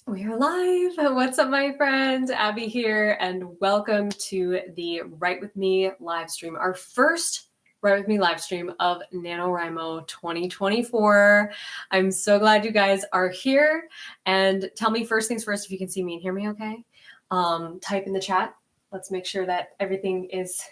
We are live. What's up, my friends? Abby here, and welcome to the Write With Me live stream, our first Write With Me live stream of NaNoWriMo 2024. I'm so glad you guys are here. And tell me first things first if you can see me and hear me okay. Type in the chat. Let's make sure that everything is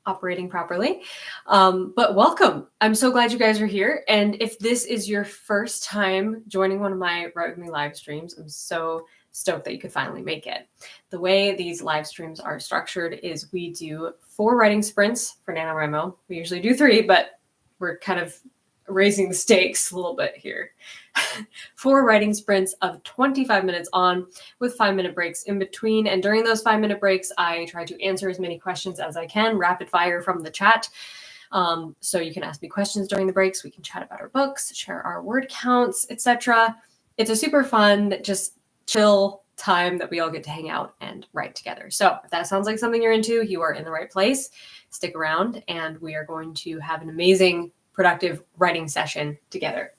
operating properly. But welcome. I'm so glad you guys are here. And if this is your first time joining one of my Write With Me live streams, I'm so stoked that you could finally make it. The way these live streams are structured is we do 4 writing sprints for NaNoWriMo. We usually do 3, but we're kind of raising the stakes a little bit here. 4 writing sprints of 25 minutes on with 5-minute breaks in between. And during those 5-minute breaks, I try to answer as many questions as I can, rapid fire from the chat. So you can ask me questions during the breaks. We can chat about our books, share our word counts, etc. It's a super fun, just chill time that we all get to hang out and write together. So if that sounds like something you're into, you are in the right place. Stick around and we are going to have an amazing, productive writing session together.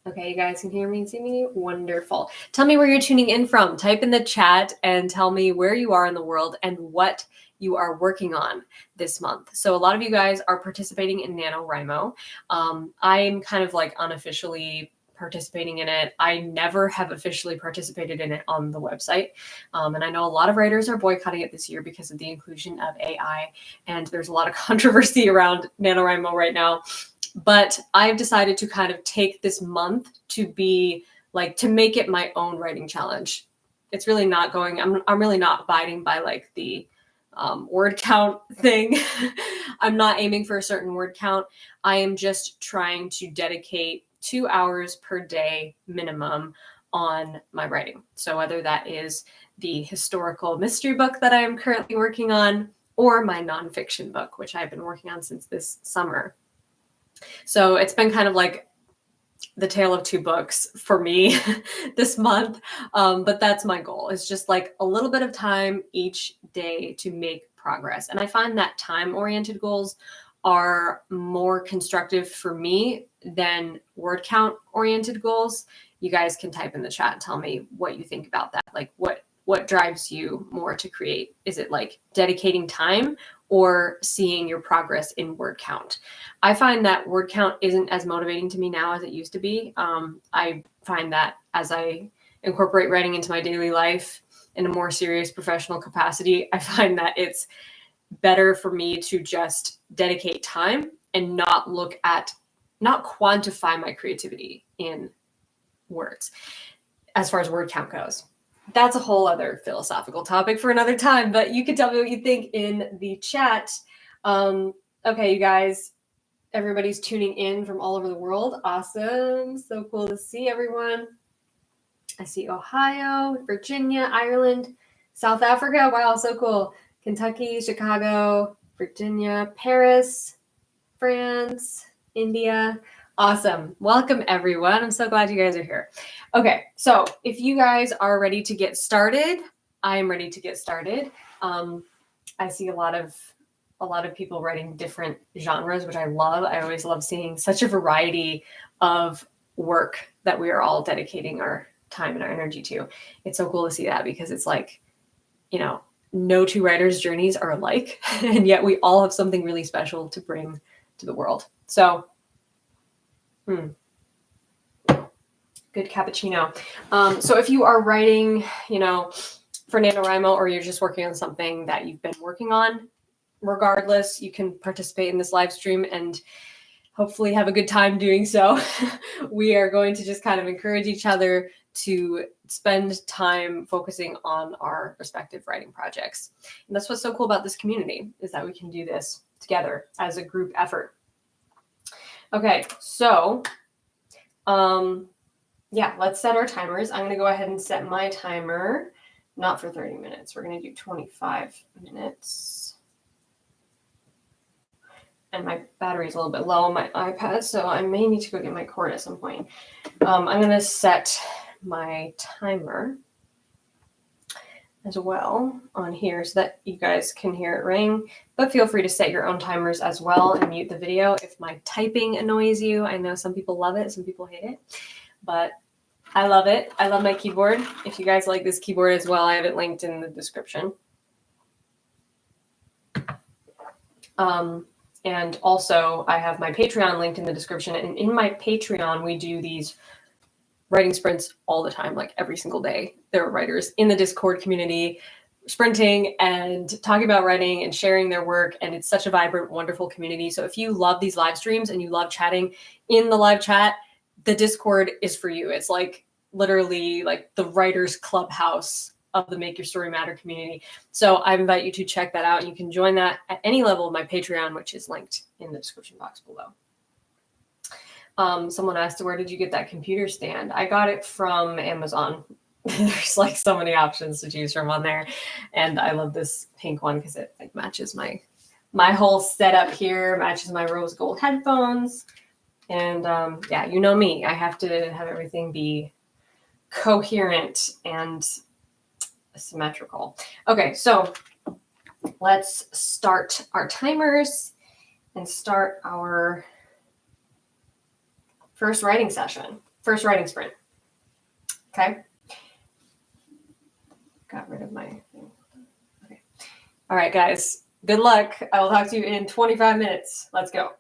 Okay, you guys can hear me and see me? Wonderful. Tell me where you're tuning in from. Type in the chat and tell me where you are in the world and what you are working on this month. So a lot of you guys are participating in NaNoWriMo. I'm kind of like unofficially participating in it. I never have officially participated in it on the website. And I know a lot of writers are boycotting it this year because of the inclusion of AI. And there's a lot of controversy around NaNoWriMo right now. But I've decided to kind of take this month to be like, to make it my own writing challenge. It's really not going, I'm really not abiding by like the word count thing. I'm not aiming for a certain word count. I am just trying to dedicate 2 hours per day minimum on my writing. So whether that is the historical mystery book that I am currently working on or my nonfiction book, which I've been working on since this summer. So it's been kind of like the tale of 2 books for me this month. But that's my goal. It's just like a little bit of time each day to make progress. And I find that time-oriented goals are more constructive for me than word count-oriented goals. You guys can type in the chat and tell me what you think about that. Like what drives you more to create? Is it like dedicating time or seeing your progress in word count? I find that word count isn't as motivating to me now as it used to be. I find that as I incorporate writing into my daily life in a more serious professional capacity, I find that it's better for me to just dedicate time and not quantify my creativity in words as far as word count goes. That's a whole other philosophical topic for another time, but you can tell me what you think in the chat. Okay, you guys, everybody's tuning in from all over the world. Awesome. So cool to see everyone. I see Ohio, Virginia, Ireland, South Africa. Wow, so cool. Kentucky, Chicago, Virginia, Paris, France, India. Awesome. Welcome, everyone. I'm so glad you guys are here. Okay, so if you guys are ready to get started, I am ready to get started. I see a lot of people writing different genres, which I love. I always love seeing such a variety of work that we are all dedicating our time and our energy to. It's so cool to see that because it's like, you know, no 2 writers' journeys are alike, and yet we all have something really special to bring to the world. So, good cappuccino. So if you are writing, you know, for NaNoWriMo, or you're just working on something that you've been working on, regardless, you can participate in this live stream and hopefully have a good time doing so. We are going to just kind of encourage each other to spend time focusing on our respective writing projects. And that's what's so cool about this community, is that we can do this together as a group effort. Okay, so yeah, let's set our timers. I'm going to go ahead and set my timer, not for 30 minutes. We're going to do 25 minutes. And my battery is a little bit low on my iPad, so I may need to go get my cord at some point. I'm going to set my timer as well on here so that you guys can hear it ring. But feel free to set your own timers as well and mute the video if my typing annoys you. I know some people love it, some people hate it. But I love it. I love my keyboard. If you guys like this keyboard as well, I have it linked in the description. And also, I have my Patreon linked in the description. And in my Patreon, we do these writing sprints all the time, like every single day. There are writers in the Discord community sprinting and talking about writing and sharing their work. And it's such a vibrant, wonderful community. So if you love these live streams and you love chatting in the live chat, the Discord is for you. It's like literally like the writers clubhouse of the Make Your Story Matter community. So I invite you to check that out. You can join that at any level of my Patreon, which is linked in the description box below. Someone asked, where did you get that computer stand? I got it from Amazon. There's like so many options to choose from on there. And I love this pink one because it like matches my whole setup here, matches my rose gold headphones. And yeah, you know me, I have to have everything be coherent and symmetrical. Okay, so let's start our timers and start our first writing session, first writing sprint. Okay. Got rid of my thing. Okay. All right, guys, good luck. I will talk to you in 25 minutes. Let's go.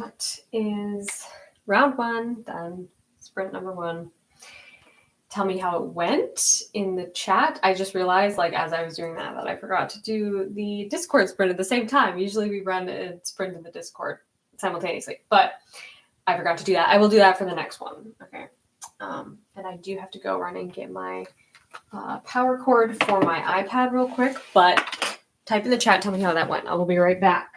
that is round one, then sprint number one. Tell me how it went in the chat. I just realized, like, as I was doing that I forgot to do the Discord sprint at the same time. Usually we run a sprint in the Discord simultaneously, but I forgot to do that. I will do that for the next one. Okay. And I do have to go run and get my power cord for my iPad real quick, but type in the chat, tell me how that went. I will be right back.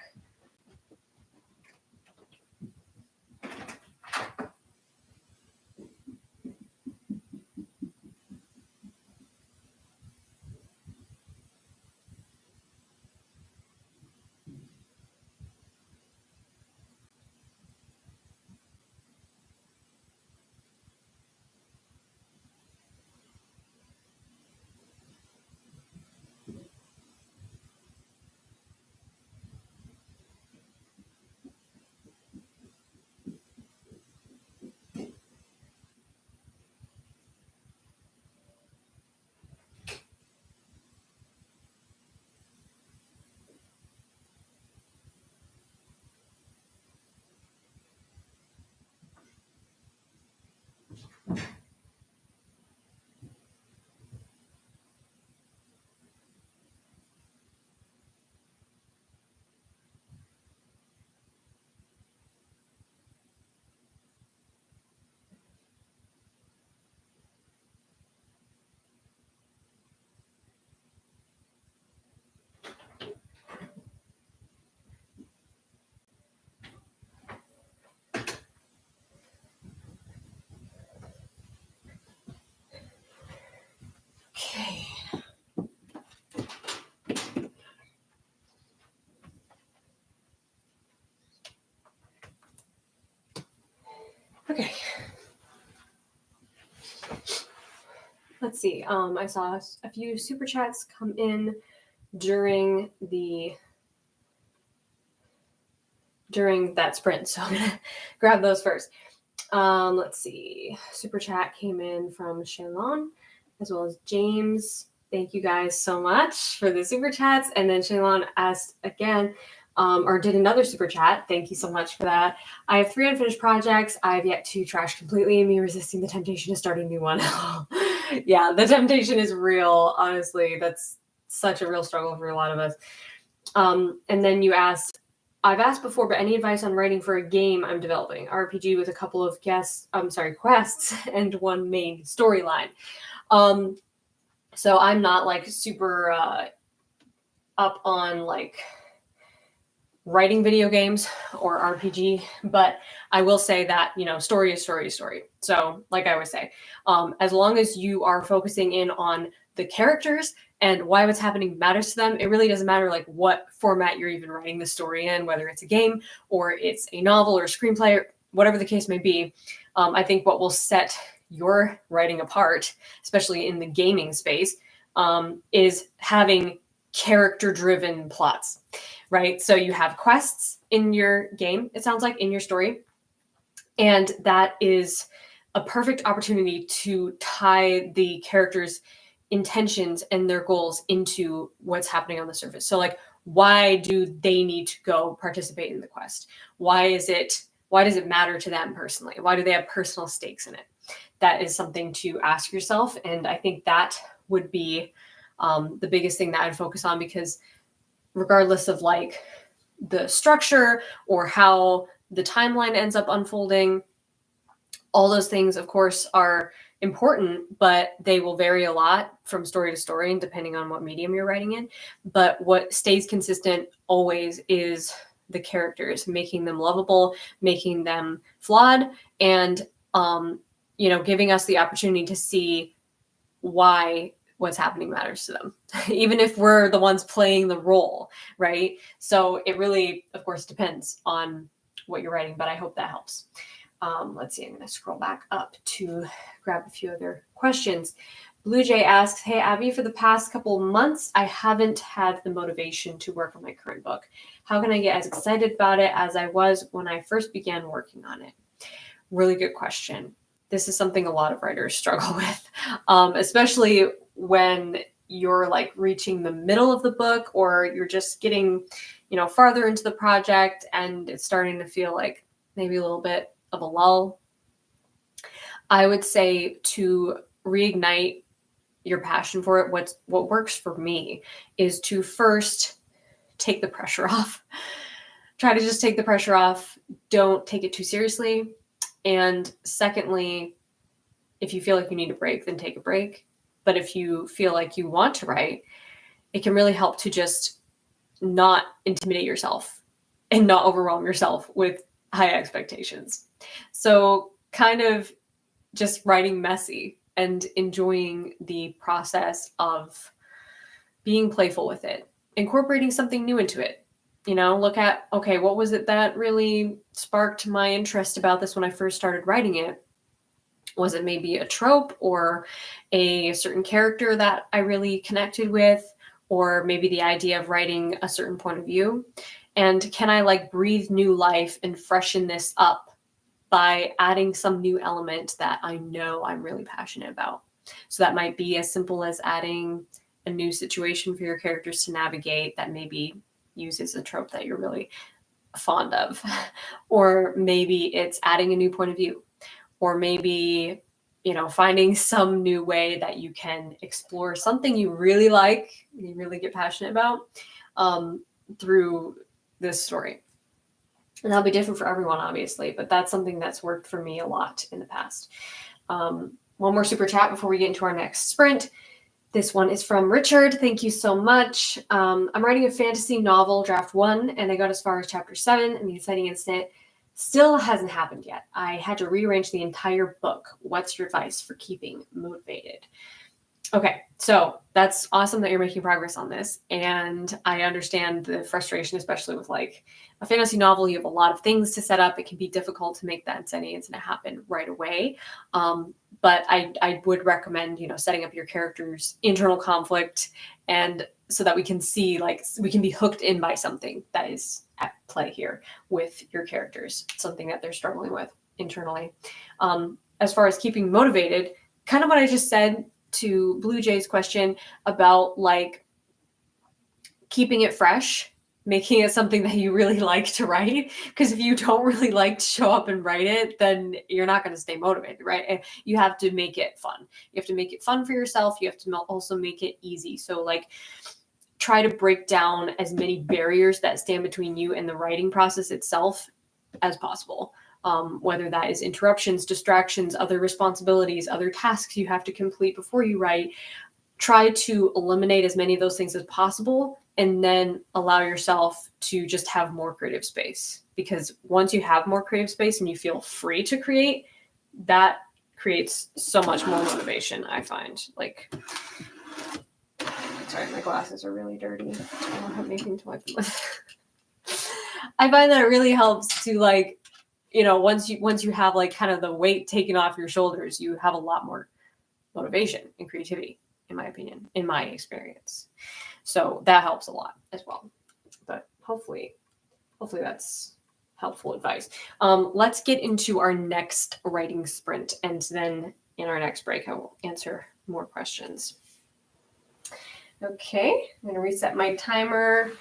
Okay. Okay. Let's see. I saw a few super chats come in during that sprint, so I'm gonna grab those first. Let's see. Super chat came in from Shaylon as well as James. Thank you guys so much for the super chats. And then Shaylon asked again, or did another super chat. Thank you so much for that. I have 3 unfinished projects I have yet to trash completely, and me resisting the temptation to start a new one. Yeah, the temptation is real. Honestly, that's such a real struggle for a lot of us. And then you asked, I've asked before, but any advice on writing for a game I'm developing? RPG with a couple of quests and one main storyline. So I'm not like super up on like writing video games or RPG, but I will say that, story is story is story. So like I always say, as long as you are focusing in on the characters and why what's happening matters to them, it really doesn't matter like what format you're even writing the story in, whether it's a game or it's a novel or a screenplay, or whatever the case may be. I think what will set your writing apart, especially in the gaming space, is having character-driven plots, right? So you have quests in your game, it sounds like, in your story, and that is a perfect opportunity to tie the characters' intentions and their goals into what's happening on the surface. So like, why do they need to go participate in the quest? Why does it matter to them personally? Why do they have personal stakes in it? That is something to ask yourself. And I think that would be the biggest thing that I'd focus on, because regardless of like the structure or how the timeline ends up unfolding, all those things, of course, are important, but they will vary a lot from story to story and depending on what medium you're writing in. But what stays consistent always is the characters, making them lovable, making them flawed, and giving us the opportunity to see why what's happening matters to them, even if we're the ones playing the role, right? So it really, of course, depends on what you're writing, but I hope that helps. Let's see, I'm going to scroll back up to grab a few other questions. Blue Jay asks, hey, Abby, for the past couple months, I haven't had the motivation to work on my current book. How can I get as excited about it as I was when I first began working on it? Really good question. This is something a lot of writers struggle with, especially when you're like reaching the middle of the book, or you're just getting, farther into the project and it's starting to feel like maybe a little bit of a lull. I would say to reignite your passion for it, what works for me is to first take the pressure off. Try to just take the pressure off. Don't take it too seriously. And secondly, if you feel like you need a break, then take a break. But if you feel like you want to write, it can really help to just not intimidate yourself and not overwhelm yourself with high expectations. So kind of just writing messy and enjoying the process of being playful with it, incorporating something new into it. Look at, okay, what was it that really sparked my interest about this when I first started writing it? Was it maybe a trope or a certain character that I really connected with, or maybe the idea of writing a certain point of view? And can I breathe new life and freshen this up by adding some new element that I know I'm really passionate about? So that might be as simple as adding a new situation for your characters to navigate that maybe uses a trope that you're really fond of. Or maybe it's adding a new point of view. Or maybe, finding some new way that you can explore something you really like, you really get passionate about, through this story. And that'll be different for everyone, obviously, but that's something that's worked for me a lot in the past. One more super chat before we get into our next sprint. This one is from Richard. Thank you so much. I'm writing a fantasy novel, draft 1, and I got as far as chapter 7, and the exciting incident still hasn't happened yet. I had to rearrange the entire book. What's your advice for keeping motivated? Okay, so that's awesome that you're making progress on this. And I understand the frustration, especially with a fantasy novel. You have a lot of things to set up. It can be difficult to make that exciting incident happen right away. But I would recommend, setting up your character's internal conflict, and so that we can see, we can be hooked in by something that is at play here with your characters, something that they're struggling with internally. As far as keeping motivated, kind of what I just said to Blue Jay's question about keeping it fresh, making it something that you really like to write. Because if you don't really like to show up and write it, then you're not going to stay motivated, right? And you have to make it fun. You have to make it fun for yourself. You have to also make it easy. So try to break down as many barriers that stand between you and the writing process itself as possible. Whether that is interruptions, distractions, other responsibilities, other tasks you have to complete before you write. Try to eliminate as many of those things as possible, and then allow yourself to just have more creative space. Because once you have more creative space and you feel free to create, that creates so much more motivation, I find. Sorry, my glasses are really dirty. I don't have anything to wipe them with. I find that it really helps to once you have kind of the weight taken off your shoulders, you have a lot more motivation and creativity, in my opinion, in my experience. So that helps a lot as well. But hopefully that's helpful advice. Let's get into our next writing sprint, and then in our next break, I will answer more questions. Okay, I'm going to reset my timer.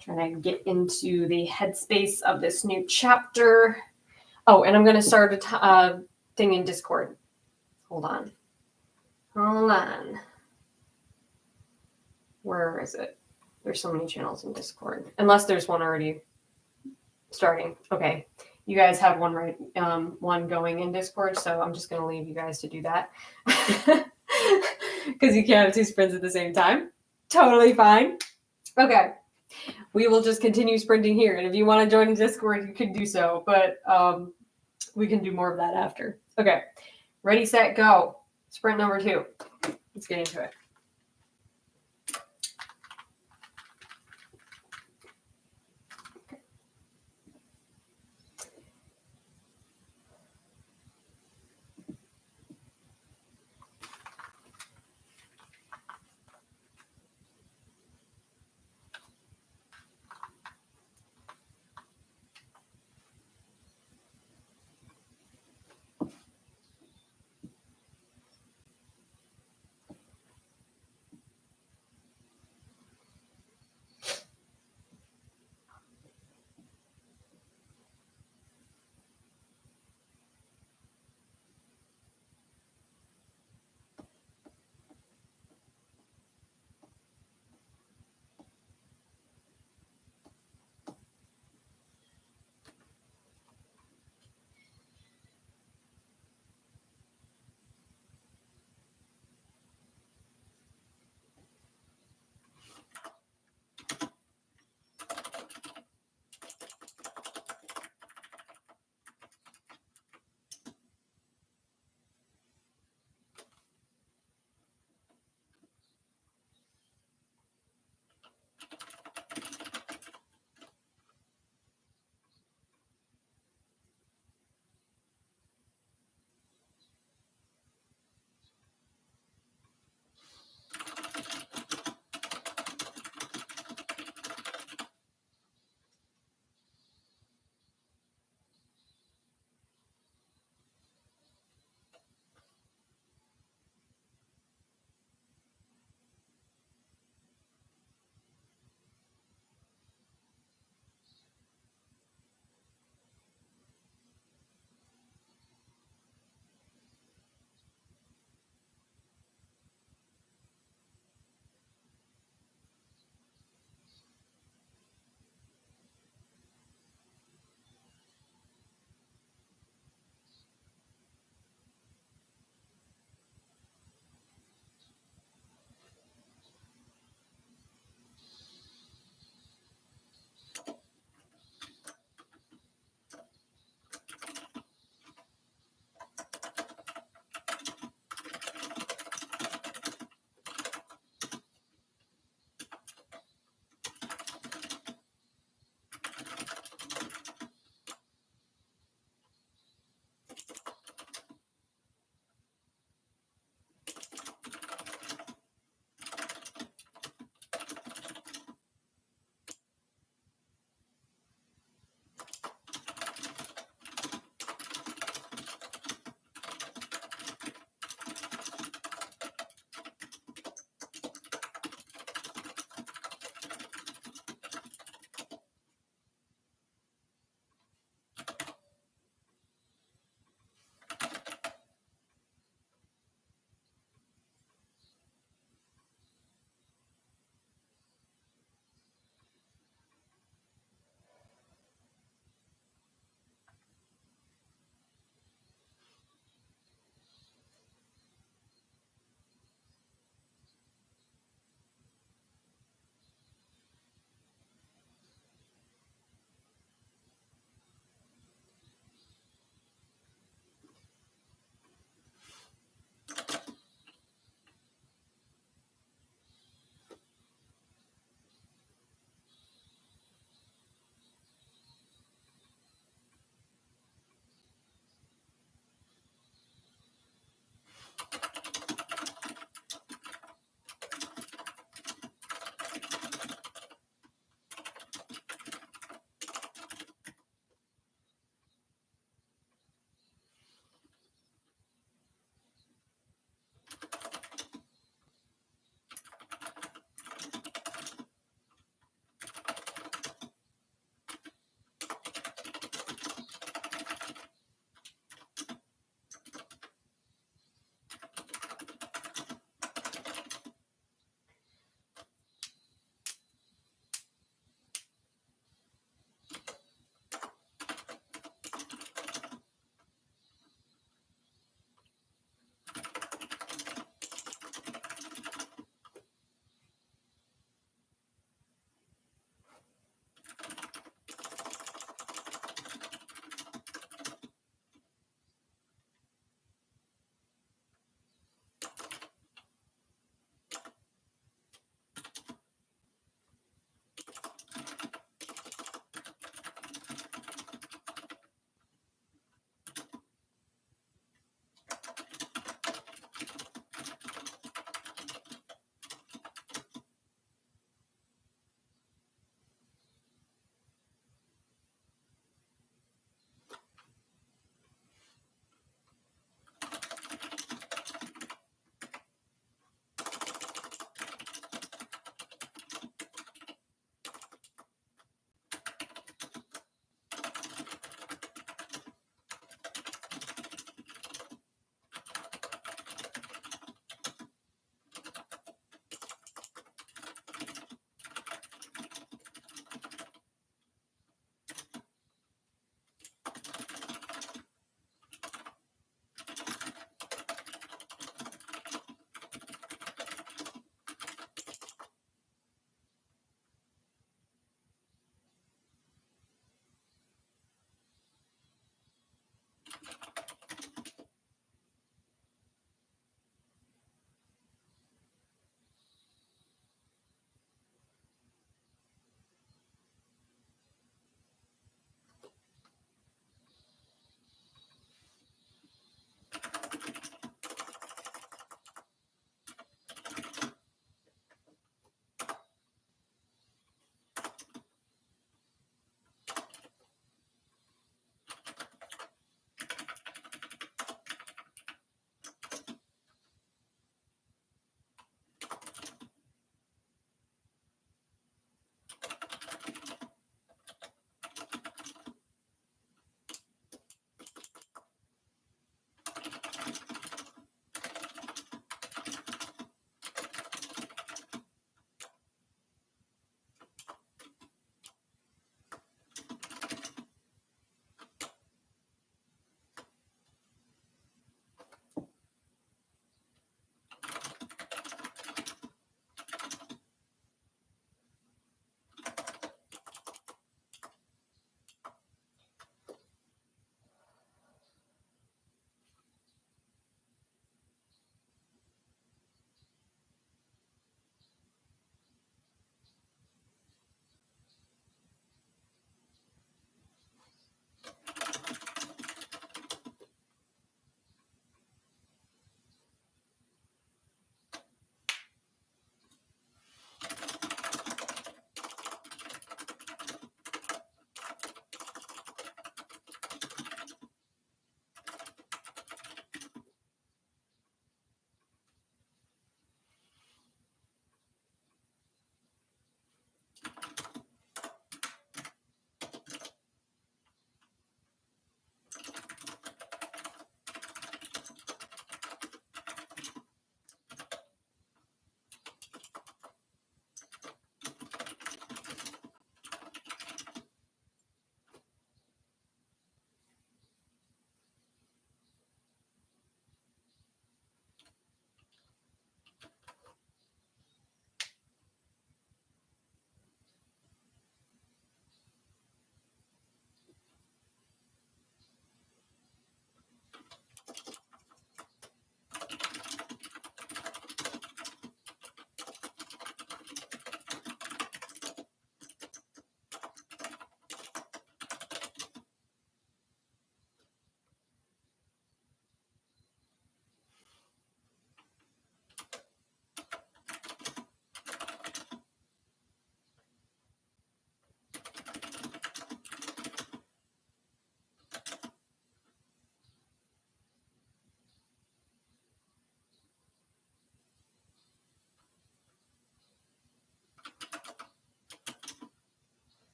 Trying to get into the headspace of this new chapter. Oh, and I'm going to start a thing in Discord. Hold on. Where is it? There's so many channels in Discord. Unless there's one already starting. Okay. You guys have one going in Discord, so I'm just going to leave you guys to do that. Because you can't have 2 sprints at the same time. Totally fine. Okay. We will just continue sprinting here. And if you want to join in Discord, you can do so. But we can do more of that after. Okay. Ready, set, go. Sprint number 2. Let's get into it.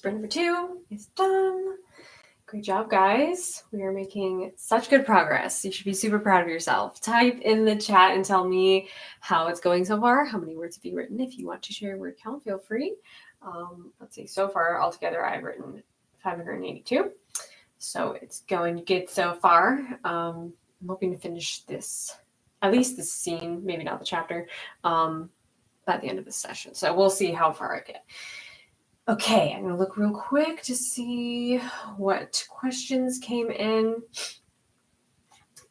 Sprint number 2 is done. Great job, guys. We are making such good progress. You should be super proud of yourself. Type in the chat and tell me how it's going so far. How many words have you written? If you want to share your word count, feel free. Let's see. So far, altogether, I've written 582. So it's going good so far. I'm hoping to finish this, at least this scene, maybe not the chapter, by the end of this session. So we'll see how far I get. Okay, I'm going to look real quick to see what questions came in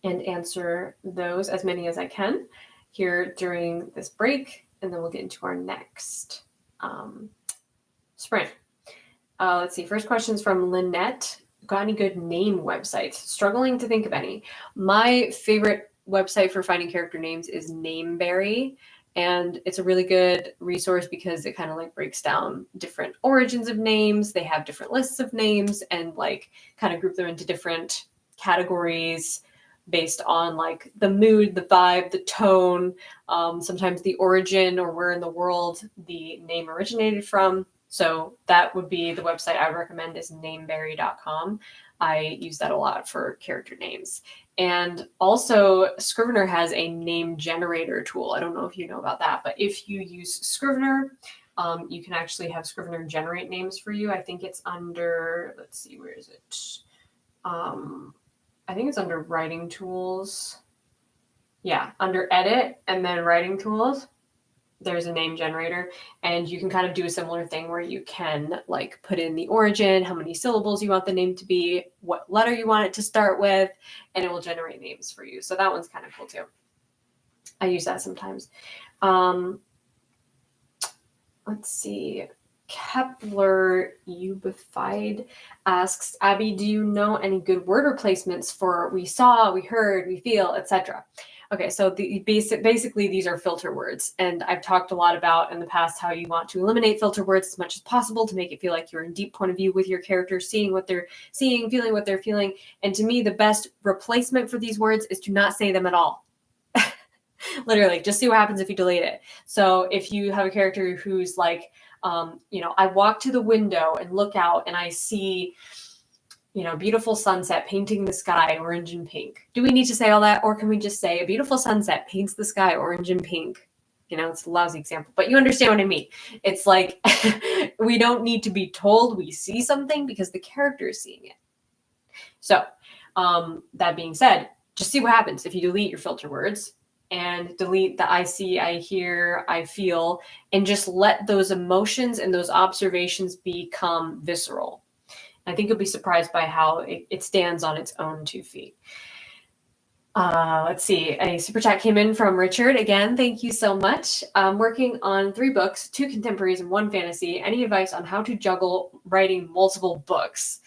and answer those, as many as I can, here during this break, and then we'll get into our next sprint. Let's see. First question's from Lynette. Got any good name websites? Struggling to think of any. My favorite website for finding character names is Nameberry. And it's a really good resource because it kind of like breaks down different origins of names. They have different lists of names and like kind of group them into different categories based on like the mood, the vibe, the tone, sometimes the origin or where in the world the name originated from. So that would be the website I would recommend is nameberry.com. I use that a lot for character names. And also Scrivener has a name generator tool. I don't know if you know about that, but if you use Scrivener, you can actually have Scrivener generate names for you. I think it's under, let's see, where is it? I think it's under writing tools. Yeah, under edit and then writing tools. There's a name generator, and you can kind of do a similar thing where you can like put in the origin, how many syllables you want the name to be, what letter you want it to start with, and it will generate names for you. So that one's kind of cool too. I use that sometimes. Let's see. Kepler Ubified asks, Abby, do you know any good word replacements for we saw, we heard, we feel, etc.? Okay, so the basically these are filter words, and I've talked a lot about in the past how you want to eliminate filter words as much as possible to make it feel like you're in deep point of view with your characters, seeing what they're seeing, feeling what they're feeling. And to me, the best replacement for these words is to not say them at all. Literally, just see what happens if you delete it. So if you have a character who's like, I walk to the window and look out and I see, beautiful sunset painting the sky orange and pink. Do we need to say all that? Or can we just say a beautiful sunset paints the sky orange and pink? It's a lousy example, but you understand what I mean. It's like we don't need to be told we see something because the character is seeing it. So that being said, just see what happens if you delete your filter words and delete the I see, I hear, I feel, and just let those emotions and those observations become visceral. I think you'll be surprised by how it stands on its own 2 feet. Let's see. A super chat came in from Richard. Again, thank you so much. I'm working on 3 books, 2 contemporaries and 1 fantasy. Any advice on how to juggle writing multiple books?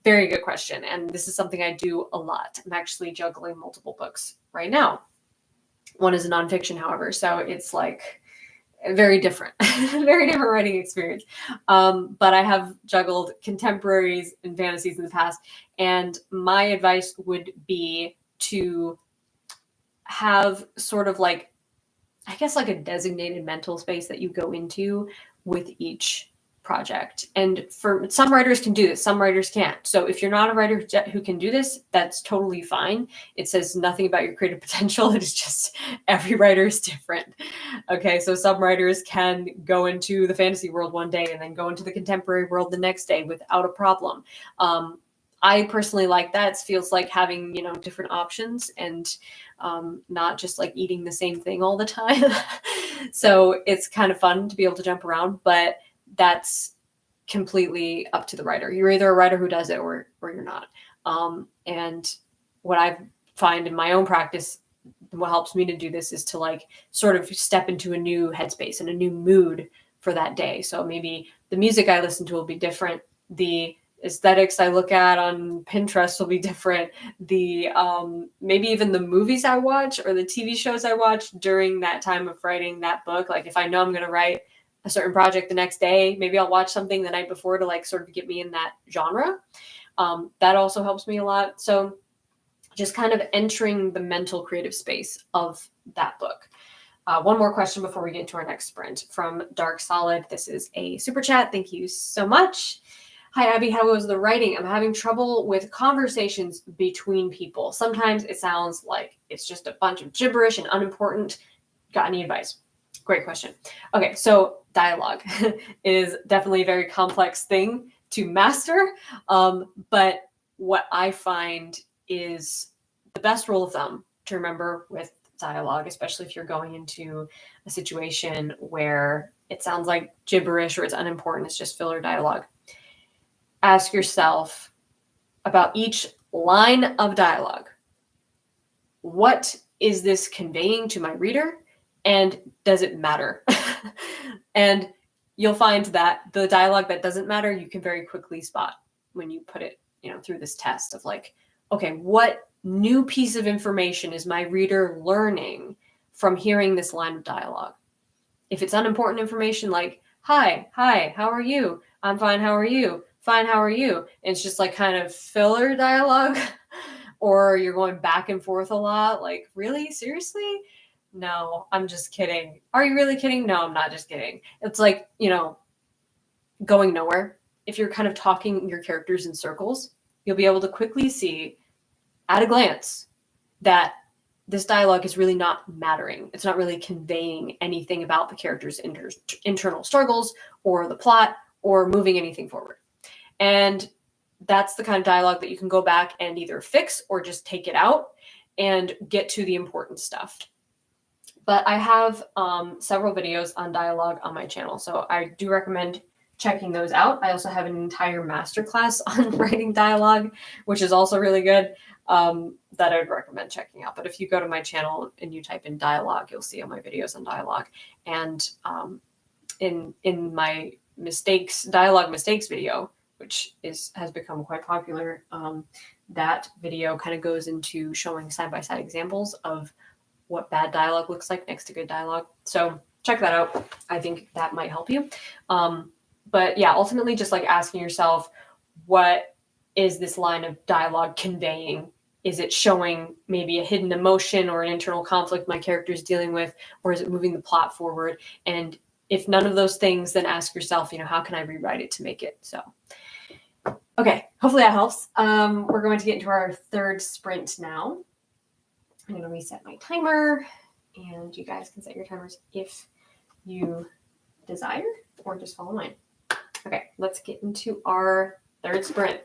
Very good question. And this is something I do a lot. I'm actually juggling multiple books right now. One is a nonfiction, however, so it's like very different, very different writing experience. But I have juggled contemporaries and fantasies in the past. And my advice would be to have sort of like, I guess like a designated mental space that you go into with each project. And for some writers can do this, some writers can't. So if you're not a writer who can do this, that's totally fine. It says nothing about your creative potential. It is just every writer is different. Okay, so some writers can go into the fantasy world one day and then go into the contemporary world the next day without a problem. I personally like that. It feels like having, different options and not just like eating the same thing all the time. So it's kind of fun to be able to jump around, but that's completely up to the writer. You're either a writer who does it or you're not. And what I find in my own practice, what helps me to do this is to like sort of step into a new headspace and a new mood for that day. So maybe the music I listen to will be different. The aesthetics I look at on Pinterest will be different. The maybe even the movies I watch or the TV shows I watch during that time of writing that book. Like if I know I'm going to write a certain project the next day, maybe I'll watch something the night before to like sort of get me in that genre. That also helps me a lot. So just kind of entering the mental creative space of that book. One more question before we get into our next sprint from Dark Solid. This is a super chat. Thank you so much. Hi, Abby. How was the writing? I'm having trouble with conversations between people. Sometimes it sounds like it's just a bunch of gibberish and unimportant. Got any advice? Great question. Okay, so dialogue is definitely a very complex thing to master. But what I find is the best rule of thumb to remember with dialogue, especially if you're going into a situation where it sounds like gibberish or it's unimportant, it's just filler dialogue. Ask yourself about each line of dialogue. What is this conveying to my reader? And does it matter? And you'll find that the dialogue that doesn't matter, you can very quickly spot when you put it, through this test of like, okay, what new piece of information is my reader learning from hearing this line of dialogue? If it's unimportant information like, hi, how are you? I'm fine, how are you? Fine, how are you? And it's just like kind of filler dialogue, or you're going back and forth a lot, like, really? Seriously? No, I'm just kidding. Are you really kidding? No, I'm not just kidding. It's like, going nowhere. If you're kind of talking your characters in circles, you'll be able to quickly see at a glance that this dialogue is really not mattering. It's not really conveying anything about the character's internal struggles or the plot or moving anything forward. And that's the kind of dialogue that you can go back and either fix or just take it out and get to the important stuff. But I have several videos on dialogue on my channel, so I do recommend checking those out. I also have an entire masterclass on writing dialogue, which is also really good, that I would recommend checking out. But if you go to my channel and you type in dialogue, you'll see all my videos on dialogue. And in my dialogue mistakes video, which has become quite popular, that video kind of goes into showing side-by-side examples of what bad dialogue looks like next to good dialogue. So check that out. I think that might help you. But yeah, ultimately just like asking yourself, what is this line of dialogue conveying? Is it showing maybe a hidden emotion or an internal conflict my character is dealing with, or is it moving the plot forward? And if none of those things, then ask yourself, how can I rewrite it to make it so? Okay, hopefully that helps. We're going to get into our third sprint now. I'm going to reset my timer, and you guys can set your timers if you desire, or just follow mine. Okay, let's get into our third sprint.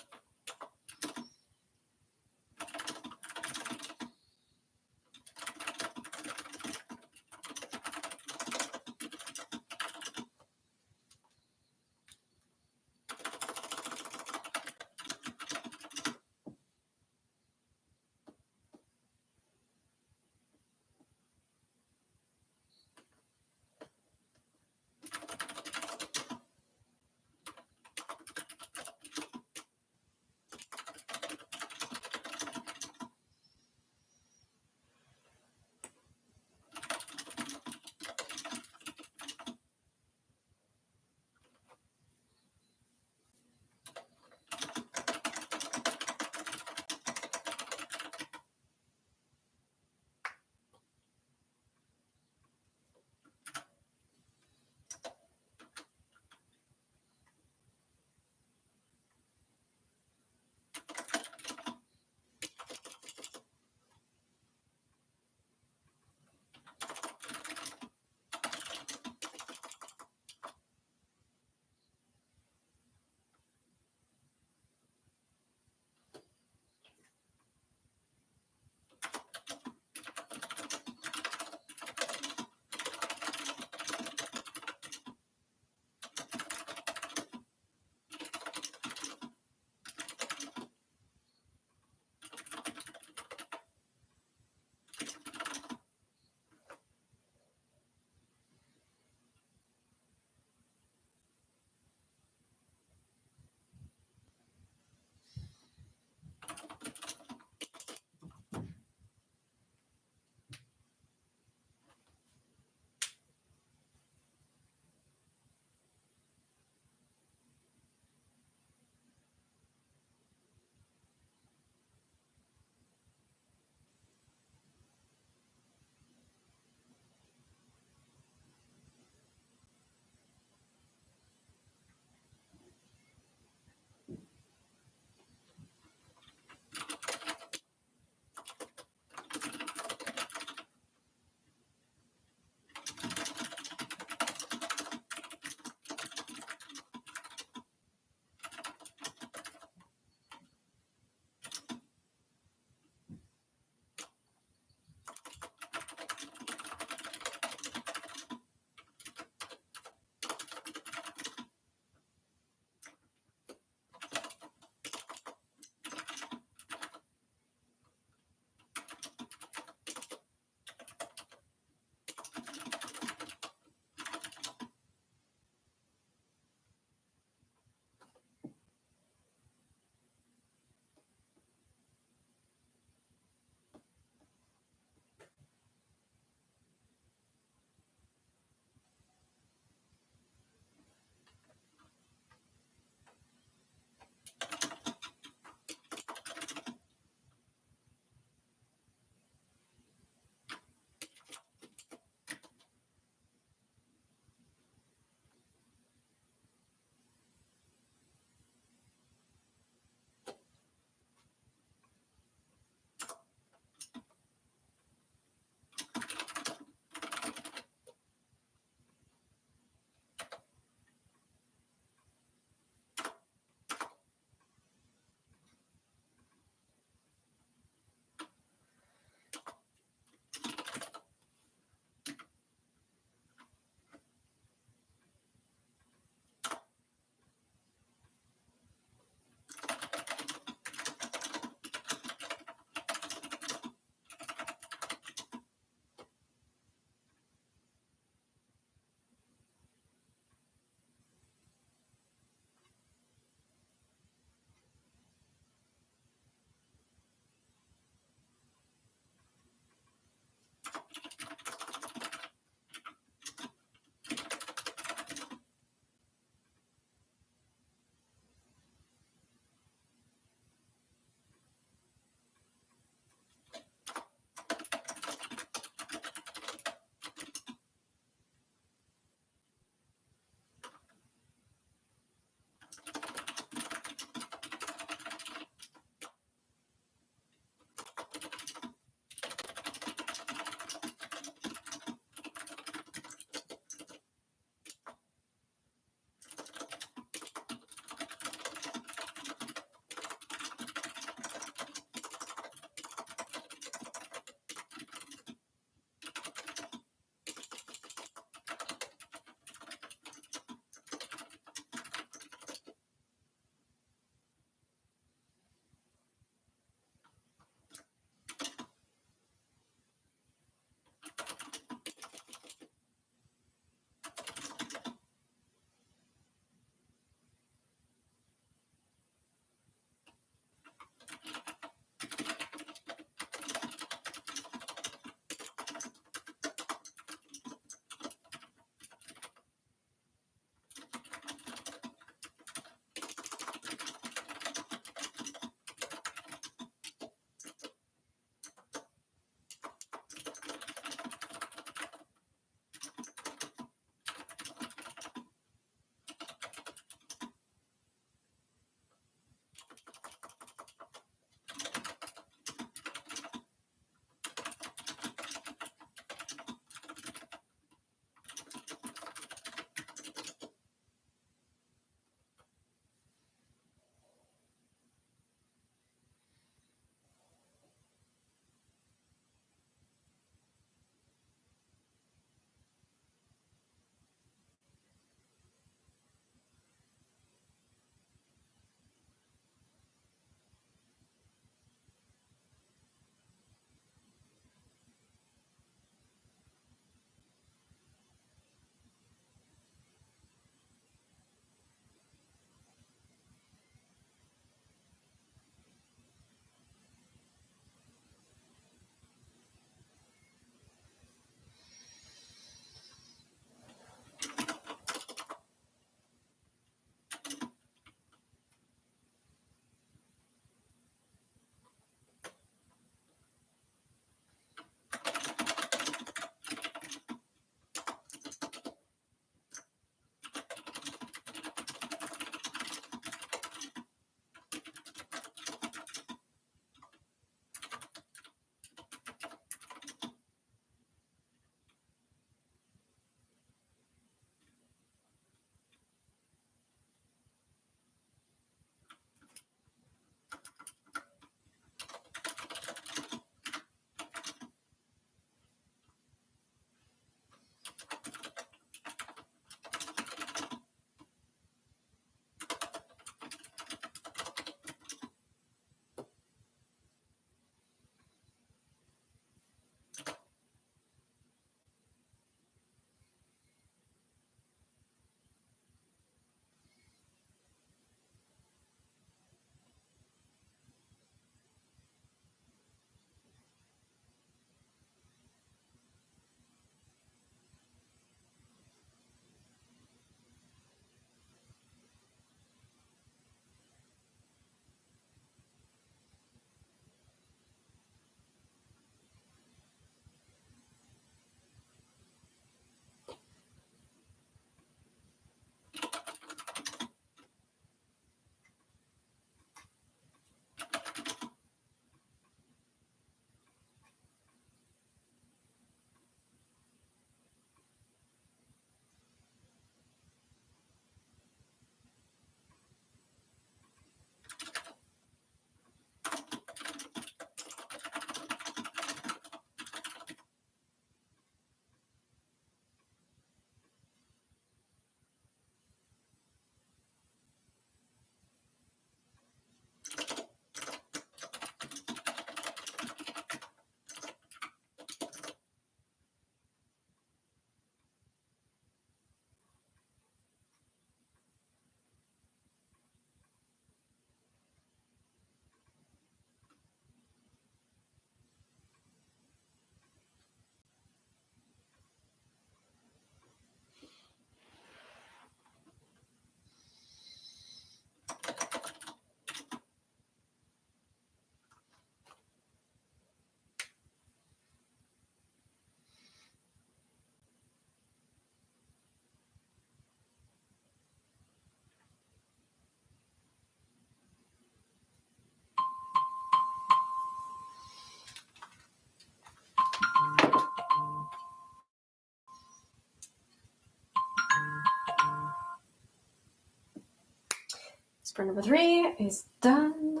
Sprint number 3 is done.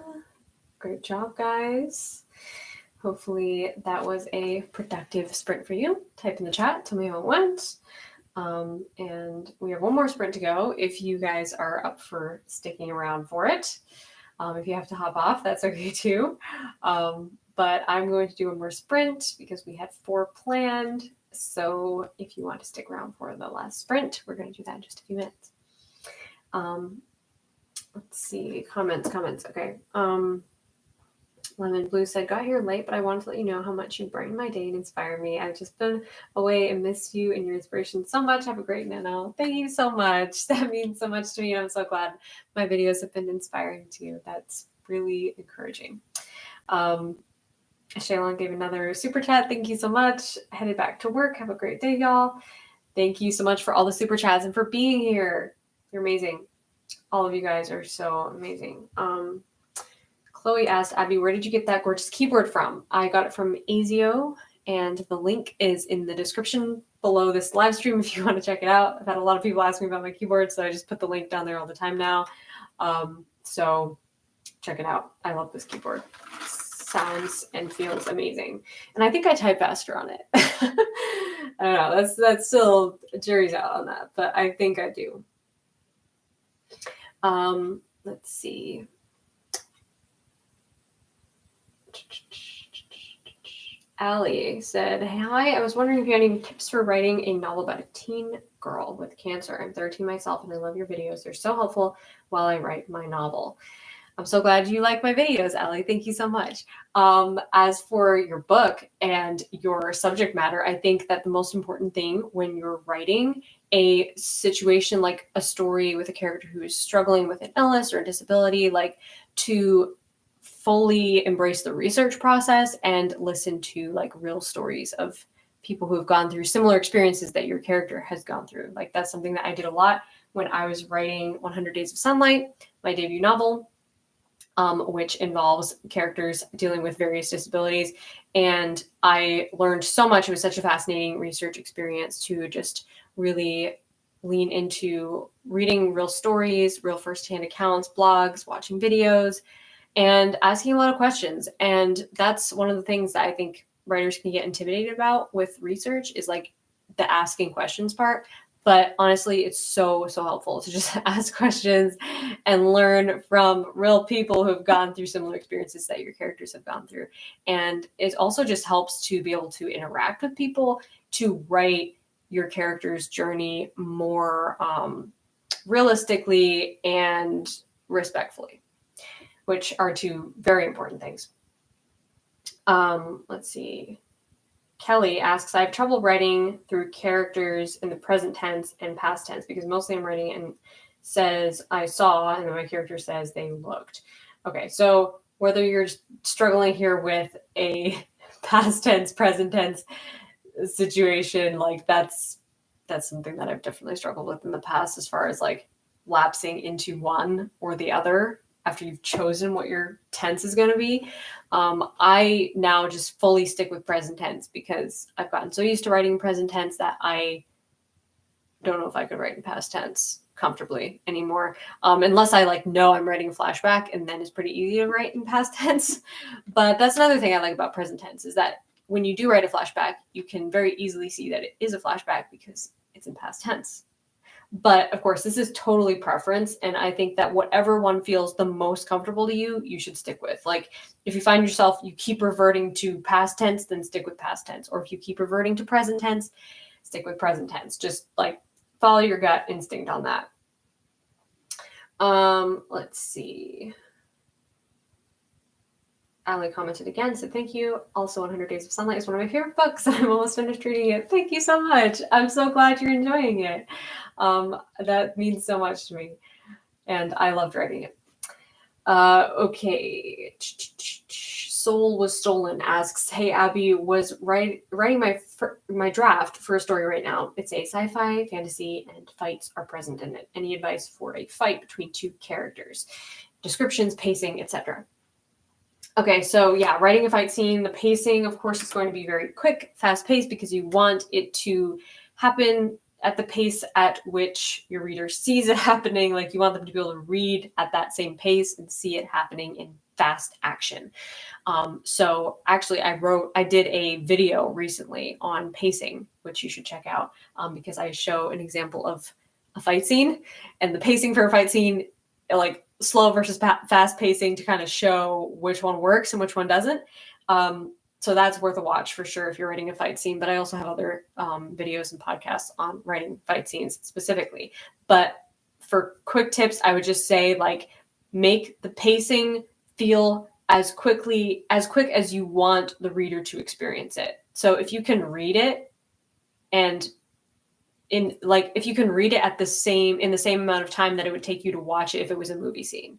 Great job, guys. Hopefully that was a productive sprint for you. Type in the chat, tell me how it went. And we have one more sprint to go if you guys are up for sticking around for it. If you have to hop off, that's okay too. But I'm going to do one more sprint because we had 4 planned. So if you want to stick around for the last sprint, we're going to do that in just a few minutes. Let's see, comments. Okay. Lemon Blue said, got here late, but I wanted to let you know how much you brighten my day and inspire me. I've just been away and missed you and your inspiration so much. Have a great Nano. Thank you so much. That means so much to me. And I'm so glad my videos have been inspiring to you. That's really encouraging. Shaylon gave another super chat. Thank you so much. Headed back to work. Have a great day, y'all. Thank you so much for all the super chats and for being here. You're amazing. All of you guys are so amazing. Chloe asked, Abby, where did you get that gorgeous keyboard from? I got it from ASIO, and the link is in the description below this live stream if you want to check it out. I've had a lot of people ask me about my keyboard, so I just put the link down there all the time now. So check it out. I love this keyboard. Sounds and feels amazing. And I think I type faster on it. I don't know. That's still, jury's out on that, but I think I do. Let's see. Allie said, hi, I was wondering if you had any tips for writing a novel about a teen girl with cancer. I'm 13 myself and I love your videos. They're so helpful while I write my novel. I'm so glad you like my videos, Allie. Thank you so much. As for your book and your subject matter, I think that the most important thing when you're writing a situation like a story with a character who is struggling with an illness or a disability, like to fully embrace the research process and listen to like real stories of people who have gone through similar experiences that your character has gone through. Like that's something that I did a lot when I was writing 100 Days of Sunlight, my debut novel, which involves characters dealing with various disabilities. And I learned so much. It was such a fascinating research experience to just really lean into reading real stories, real firsthand accounts, blogs, watching videos, and asking a lot of questions. And that's one of the things that I think writers can get intimidated about with research is like the asking questions part. But honestly, it's so helpful to just ask questions and learn from real people who have gone through similar experiences that your characters have gone through. And it also just helps to be able to interact with people, to write your character's journey more realistically and respectfully, which are 2 very important things. Let's see. Kelly asks, I have trouble writing through characters in the present tense and past tense because mostly I'm writing and says I saw, and then my character says they looked. Okay, so whether you're struggling here with a past tense, present tense situation, like that's something that I've definitely struggled with in the past as far as like lapsing into one or the other after you've chosen what your tense is going to be. I now just fully stick with present tense because I've gotten so used to writing present tense that I don't know if I could write in past tense comfortably anymore. Unless I like know I'm writing a flashback, and then it's pretty easy to write in past tense. But that's another thing I like about present tense is that when you do write a flashback, you can very easily see that it is a flashback because it's in past tense. But of course, this is totally preference. And I think that whatever one feels the most comfortable to you, you should stick with. Like if you find yourself, you keep reverting to past tense, then stick with past tense. Or if you keep reverting to present tense, stick with present tense. Just like follow your gut instinct on that. Let's see. Ali commented again, said thank you. Also, 100 Days of Sunlight is one of my favorite books. I'm almost finished reading it. Thank you so much. I'm so glad you're enjoying it. That means so much to me. And I loved writing it. Okay. Soul Was Stolen asks, hey, Abby, was writing my draft for a story right now. It's a sci-fi, fantasy, and fights are present in it. Any advice for a fight between 2 characters? Descriptions, pacing, etc. Okay, so yeah, writing a fight scene, the pacing, of course, is going to be very quick, fast-paced because you want it to happen at the pace at which your reader sees it happening. Like you want them to be able to read at that same pace and see it happening in fast action. So actually I did a video recently on pacing, which you should check out, because I show an example of a fight scene and the pacing for a fight scene, like slow versus fast pacing, to kind of show which one works and which one doesn't. So that's worth a watch for sure if you're writing a fight scene. But I also have other videos and podcasts on writing fight scenes specifically. But for quick tips, I would just say, like, make the pacing feel as quick as you want the reader to experience it. So if you can read it and if you can read it in the same amount of time that it would take you to watch it if it was a movie scene,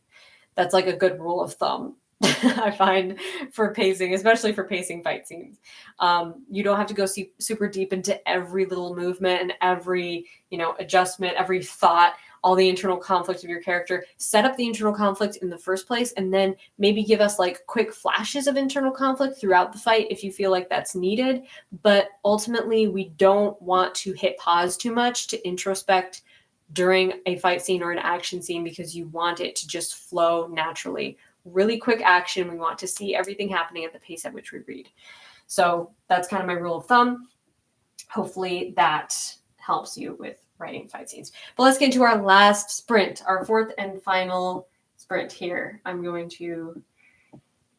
that's like a good rule of thumb. I find for pacing, especially for pacing fight scenes. You don't have to go super deep into every little movement and every, adjustment, every thought, all the internal conflict of your character. Set up the internal conflict in the first place, and then maybe give us like quick flashes of internal conflict throughout the fight if you feel like that's needed. But ultimately, we don't want to hit pause too much to introspect during a fight scene or an action scene, because you want it to just flow naturally. Really quick action. We want to see everything happening at the pace at which we read. So that's kind of my rule of thumb. Hopefully that helps you with writing fight scenes. But let's get into our last sprint, our fourth and final sprint here. I'm going to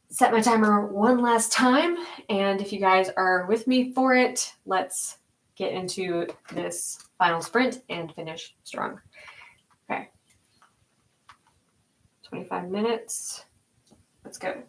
set my timer one last time. And if you guys are with me for it, let's get into this final sprint and finish strong. Okay. 25 minutes. Let's go.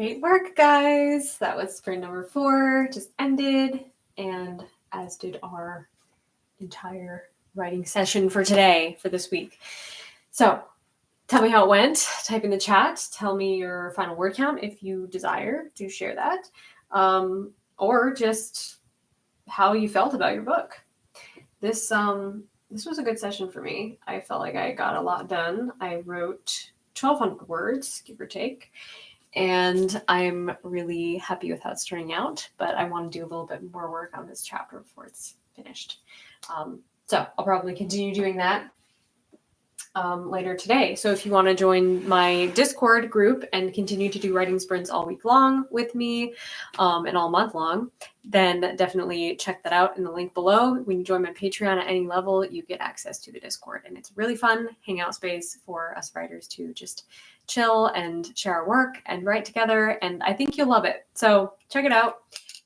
Great work, guys. That was sprint number 4, just ended, and as did our entire writing session for today, for this week. So tell me how it went. Type in the chat. Tell me your final word count if you desire to share that, or just how you felt about your book. This was a good session for me. I felt like I got a lot done. I wrote 1,200 words, give or take, and I'm really happy with how it's turning out, but I want to do a little bit more work on this chapter before it's finished. So I'll probably continue doing that later today. So if you want to join my Discord group and continue to do writing sprints all week long with me and all month long, then definitely check that out in the link below. When you join my Patreon at any level, you get access to the Discord, and it's really fun hangout space for us writers to just chill and share our work and write together, and I think you'll love it. So check it out.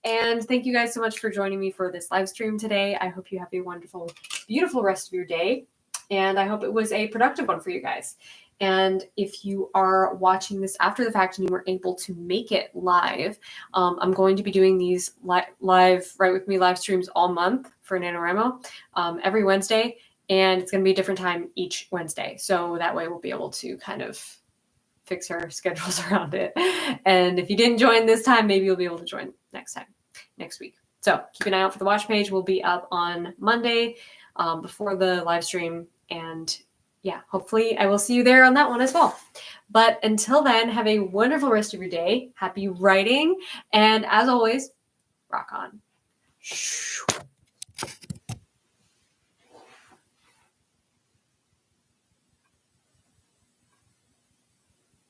And thank you guys so much for joining me for this live stream today. I hope you have a wonderful, beautiful rest of your day. And I hope it was a productive one for you guys. And if you are watching this after the fact and you were able to make it live, I'm going to be doing these live Write With Me live streams all month for NaNoWriMo every Wednesday. And it's going to be a different time each Wednesday. So that way we'll be able to kind of fix our schedules around it. And if you didn't join this time, maybe you'll be able to join next week. So keep an eye out for the watch page. We'll be up on Monday before the live stream. And yeah, hopefully I will see you there on that one as well. But until then, have a wonderful rest of your day. Happy writing. And as always, rock on.